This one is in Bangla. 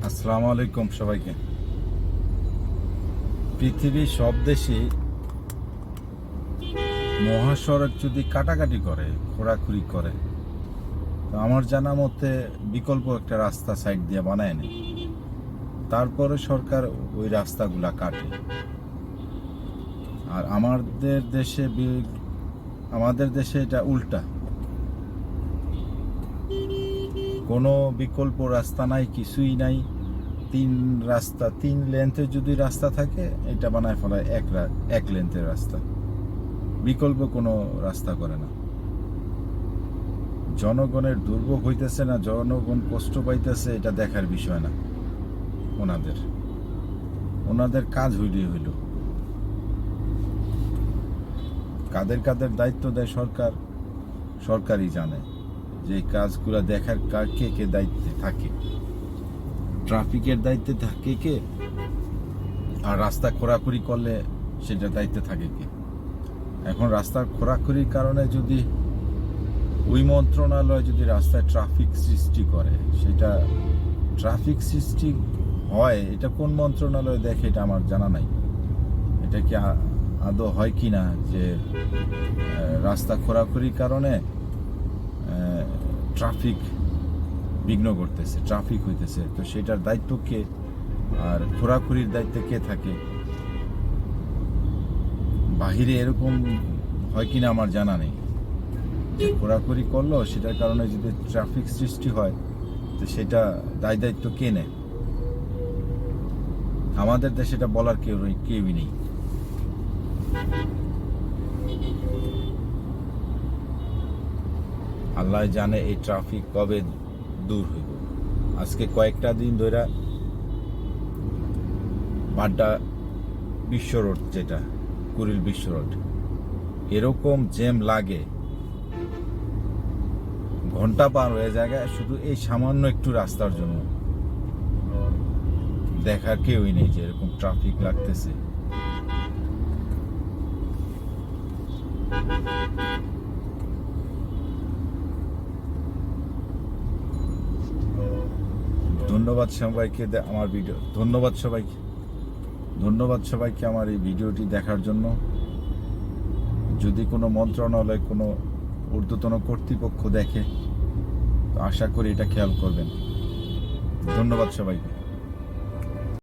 আসসালামু আলাইকুম সবাইকে। পৃথিবীর সব দেশে মহাসড়ক যদি কাটাকাটি করে, খোঁড়াখুড়ি করে, তো আমার জানা মতে বিকল্প একটা রাস্তা সাইড দিয়ে বানায় নেয়। তারপরে সরকার ওই রাস্তাগুলা কাটে। আর আমাদের দেশে এটা উল্টা, কোনো বিকল্প রাস্তা নাই, কিছুই নাই। তিন লেন্থের যদি রাস্তা থাকে, এটা বানায় ফেলায় এক লেন্থের রাস্তা, বিকল্প কোনো রাস্তা করে না। জনগণের দুর্ভোগ হইতেছে না, জনগণ কষ্ট পাইতেছে, এটা দেখার বিষয় না। ওনাদের কাজ হইল। কাদের দায়িত্ব দেয় সরকার, সরকারই জানে যে এই কাজগুলা দেখার কে দায়িত্বে থাকে। ট্রাফিকের দায়িত্বে থাকে কে, আর রাস্তা খোঁড়াখুড়ি করলে সেটার দায়িত্বে থাকে কে। এখন রাস্তার খোঁড়াখুড়ির কারণে যদি ওই মন্ত্রণালয় যদি রাস্তায় ট্রাফিক সৃষ্টি করে, সেটা ট্রাফিক সৃষ্টি হয়, এটা কোন মন্ত্রণালয় দেখে এটা আমার জানা নাই। এটা কি আদৌ হয় কি না যে রাস্তা খোঁড়াখুড়ির কারণে ট্রাফিক বিঘ্ন করতেছে, ট্রাফিক হইতেছে, তো সেটার দায়িত্ব কে, আর খোঁড়াখুড়ির দায়িত্বে কে থাকে। বাহিরে এরকম হয় কিনা আমার জানা নেই। যে খোঁড়াখুড়ি করলো, সেটার কারণে যদি ট্রাফিক সৃষ্টি হয়, তো সেটা দায়িত্ব কে নেয়। আমাদের দেশে এটা বলার কেউই নেই। আল্লাহ জানে এই ট্রাফিক কবে দূর হইব। আজকে কয়েকটা দিন ধরে বাড্ডা বিশ্ব রোড, যেটা কুড়িল বিশ্ব রোড, এরকম জ্যাম লাগে, ঘন্টা পার হয়ে যায় শুধু এই সামান্য একটু রাস্তার জন্য। দেখার কেউই নেই যে এরকম ট্রাফিক লাগতেছে। ধন্যবাদ সবাইকে আমার এই ভিডিওটি দেখার জন্য। যদি কোনো মন্ত্রণালয়, কোনো ঊর্ধ্বতন কর্তৃপক্ষ দেখে, তো আশা করি এটা খেয়াল করবেন। ধন্যবাদ সবাইকে।